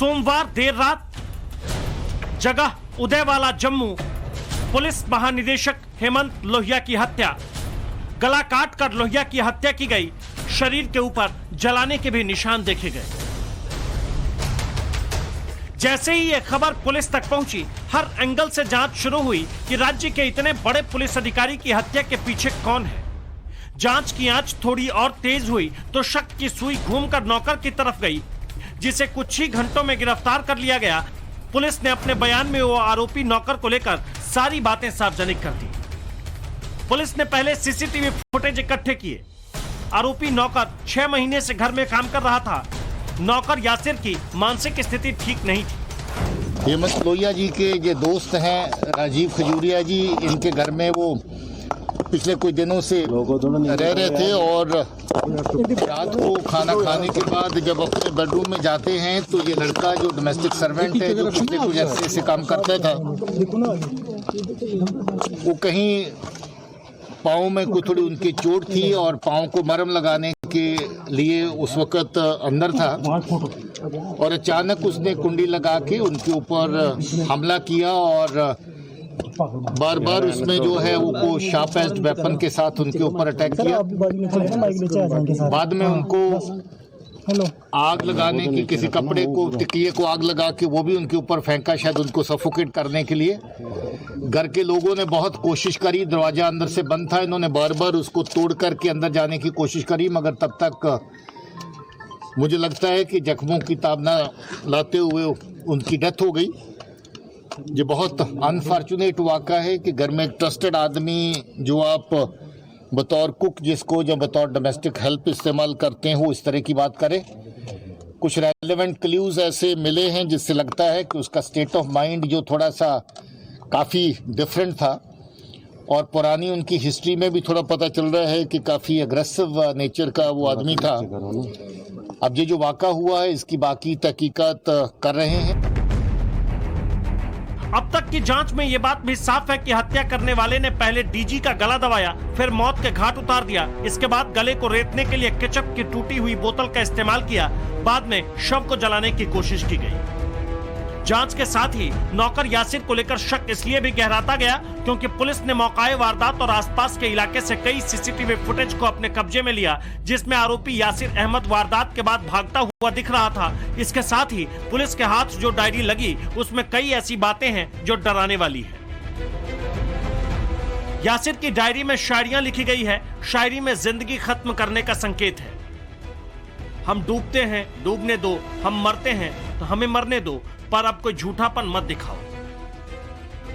सोमवार देर रात, जगह उदयवाला जम्मू, पुलिस महानिदेशक हेमंत लोहिया की हत्या। गला काटकर लोहिया की हत्या की गई। शरीर के ऊपर जलाने के भी निशान देखे गए। जैसे ही यह खबर पुलिस तक पहुंची, हर एंगल से जांच शुरू हुई कि राज्य के इतने बड़े पुलिस अधिकारी की हत्या के पीछे कौन है। जांच की आंच थोड़ी और तेज हुई तो शक की सुई घूमकर नौकर की तरफ गई, जिसे कुछ ही घंटों में गिरफ्तार कर लिया गया। पुलिस ने अपने बयान में वो आरोपी नौकर को लेकर सारी बातें सार्वजनिक कर दी। पुलिस ने पहले सीसीटीवी फुटेज इकट्ठे किए। आरोपी नौकर 6 महीने से घर में काम कर रहा था। नौकर यासिर की मानसिक स्थिति ठीक नहीं थी। हेमंत लोहिया जी के जो दोस्त हैं राजीव खजूरिया जी, इनके घर में वो पिछले कुछ दिनों से रह रहे थे और रात को खाना खाने के बाद जब अपने बेडरूम में जाते हैं तो ये लड़का जो डोमेस्टिक सर्वेंट है, जो पिछले कुछ अर्से से काम करता था, वो कहीं पाँव में कुछ थोड़ी उनकी चोट थी और पाँव को मरहम लगाने के लिए उस वक्त अंदर था और अचानक उसने कुंडी लगा के उनके ऊपर हमला किया और बार बार उसमें जो है वो शार्प एज्ड वेपन के साथ उनके ऊपर अटैक किया। बाद में उनको आग लगाने की, किसी कपड़े को, टिकिए को आग लगा के वो भी उनके ऊपर फेंका, शायद उनको सफोकेट करने के लिए। घर के लोगों ने बहुत कोशिश करी, दरवाजा अंदर से बंद था, इन्होंने बार बार उसको तोड़ करके अंदर जाने की कोशिश करी, मगर तब तक मुझे लगता है कि जख्मों की ताब न लाते हुए उनकी डेथ हो गई। ये बहुत अनफॉर्चुनेट वाक़ा है कि घर में एक ट्रस्टेड आदमी जो आप बतौर कुक जिसको जब बतौर डोमेस्टिक हेल्प इस्तेमाल करते हैं वो इस तरह की बात करे। कुछ रेलेवेंट क्लूज ऐसे मिले हैं जिससे लगता है कि उसका स्टेट ऑफ माइंड जो थोड़ा सा काफ़ी डिफरेंट था और पुरानी उनकी हिस्ट्री में भी थोड़ा पता चल रहा है कि काफ़ी एग्रेसिव नेचर का वो आदमी था। अब ये जो वाक़ा हुआ है इसकी बाकी तहकीकात कर रहे हैं। अब तक की जांच में ये बात भी साफ है कि हत्या करने वाले ने पहले डीजी का गला दबाया, फिर मौत के घाट उतार दिया। इसके बाद गले को रेतने के लिए केचप की टूटी हुई बोतल का इस्तेमाल किया। बाद में शव को जलाने की कोशिश की गई। जांच के साथ ही नौकर यासिर को लेकर शक इसलिए भी गहराता गया क्योंकि पुलिस ने मौकाए वारदात और आसपास के इलाके से कई सीसीटीवी फुटेज को अपने कब्जे में लिया, जिसमें आरोपी यासिर अहमद वारदात के बाद भागता हुआ दिख रहा था। इसके साथ ही पुलिस के हाथ जो डायरी लगी उसमें कई ऐसी बातें हैं जो डराने वाली है। यासिर की डायरी में शायरियां लिखी गई है। शायरी में जिंदगी खत्म करने का संकेत है। हम डूबते हैं, डूबने दो, हम मरते हैं तो हमें मरने दो, पर अब कोई झूठापन मत दिखाओ।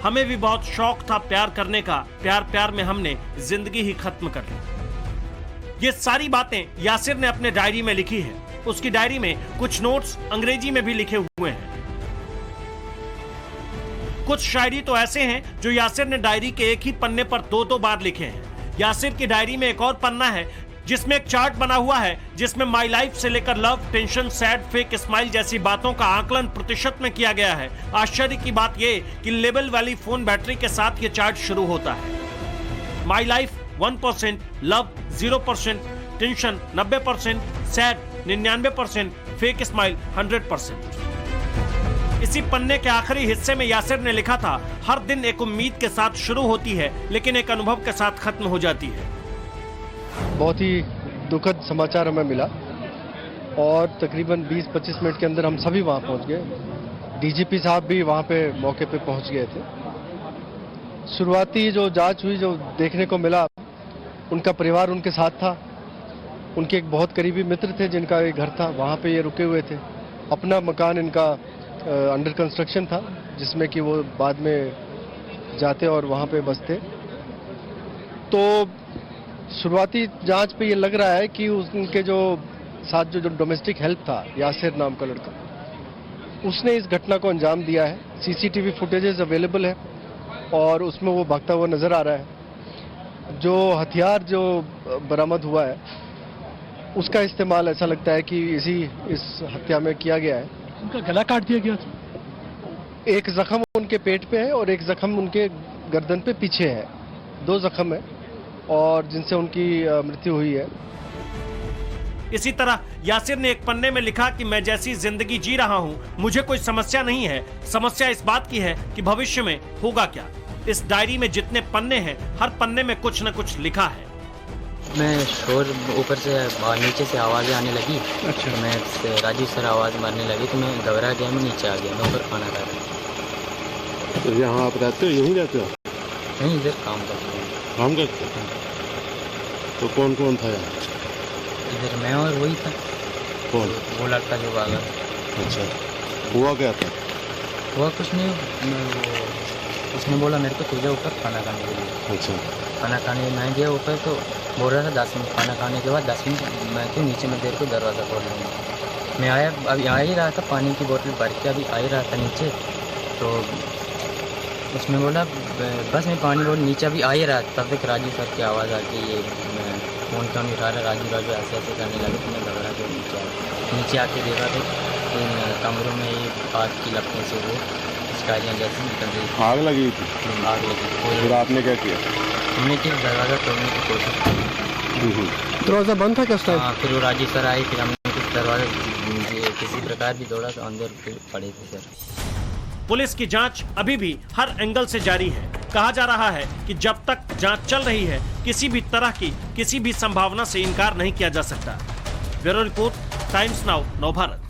हमें भी बहुत शौक था प्यार करने का, प्यार प्यार में हमने जिंदगी ही खत्म कर ली। ये सारी बातें यासिर ने अपने डायरी में लिखी है। उसकी डायरी में कुछ नोट्स अंग्रेजी में भी लिखे हुए हैं। कुछ शायरी तो ऐसे हैं जो यासिर ने डायरी के एक ही पन्ने पर 2-2 बार लिखे हैं। यासिर की डायरी में एक और पन्ना है जिसमें एक चार्ट बना हुआ है, जिसमें माई लाइफ से लेकर love, tension, sad, fake smile जैसी बातों का आकलन प्रतिशत में किया गया है। आश्चर्य की बात यह कि लेबल वाली फोन बैटरी के साथ ये चार्ट शुरू होता है। My life 1%, love 0%, tension 90%, sad 99%, fake smile 100%। इसी पन्ने के आखिरी हिस्से में यासिर ने लिखा था, हर दिन एक उम्मीद के साथ शुरू होती है लेकिन एक अनुभव के साथ खत्म हो जाती है। बहुत ही दुखद समाचार हमें मिला और तकरीबन 20-25 मिनट के अंदर हम सभी वहां पहुंच गए। डीजीपी साहब भी वहां पे मौके पे पहुंच गए थे। शुरुआती जो जांच हुई, जो देखने को मिला, उनका परिवार उनके साथ था। उनके एक बहुत करीबी मित्र थे जिनका एक घर था, वहां पे ये रुके हुए थे। अपना मकान इनका अंडर कंस्ट्रक्शन था जिसमें कि वो बाद में जाते और वहां पे बसते। तो शुरुआती जांच पे ये लग रहा है कि उनके जो साथ जो डोमेस्टिक हेल्प था, यासिर नाम का लड़का, उसने इस घटना को अंजाम दिया है। सीसीटीवी फुटेजेस अवेलेबल है और उसमें वो भागता हुआ नजर आ रहा है। जो हथियार जो बरामद हुआ है उसका इस्तेमाल ऐसा लगता है कि इस हत्या में किया गया है। उनका गला काट दिया गया। एक जख्म उनके पेट पे है और एक जख्म उनके गर्दन पे पीछे है। 2 जख्म है और जिनसे उनकी मृत्यु हुई है। इसी तरह यासिर ने एक पन्ने में लिखा कि मैं जैसी जिंदगी जी रहा हूं, मुझे कोई समस्या नहीं है, समस्या इस बात की है कि भविष्य में होगा क्या। इस डायरी में जितने पन्ने हैं, हर पन्ने में कुछ न कुछ लिखा है। मैं शोर ऊपर से नीचे से आवाज़ें आने लगी। अच्छा। मैं राजू सर आवाज़ मारने लगी तो मैं घबरा गया, मैं नीचे आ गया, मैं ऊपर खाना खा रहा। तो यहाँ आप रहते हो, यहीं रहते हो? नहीं, इधर काम करते हैं। काम करते हो? तो कौन कौन था यहाँ? इधर मैं और वही था। कौन? वो लड़का जो भागा। अच्छा, हुआ क्या था? हुआ कुछ नहीं, उसने बोला मेरे को तुझे ऊपर खाना खाने के लिए। अच्छा। खाना खाने मैं गया ऊपर तो बोल रहा था 10 मिनट, खाना खाने के बाद 10 मिनट मैं क्यों नीचे में देर को दरवाज़ा खोल लूँगा। मैं आया, अभी आ ही रहा था, पानी की बोतल भर के अभी आ ही रहा था नीचे, तो उसने बोला बस मैं पानी बोतल नीचे अभी आ ही रहा था, तब तक राजू सर की आवाज़ आके ये फ़ोन क्यों नहीं उठा रहा, राजू राजू ऐसे ऐसे करने लगे। तो मैं घबरा के नीचे आके देखा तो इन कमरों में ये आग की लपटों से वो स्टाइलें जैसी निकल रही थी। आग लगी थी? आग लगी थी। फिर आपने क्या किया? हमने कि दरवाज़ा तोड़ने की कोशिश की। दरवाज़ा बंद था किस टाइम? हाँ, फिर वो राजू सर आए, फिर हमने कुछ दरवाज़ा किसी प्रकार भी दौड़ा तो अंदर फिर पड़े थे सर। पुलिस की जांच अभी भी हर एंगल से जारी है। कहा जा रहा है कि जब तक जांच चल रही है, किसी भी तरह की किसी भी संभावना से इनकार नहीं किया जा सकता। Bureau report, times now, Navbharat.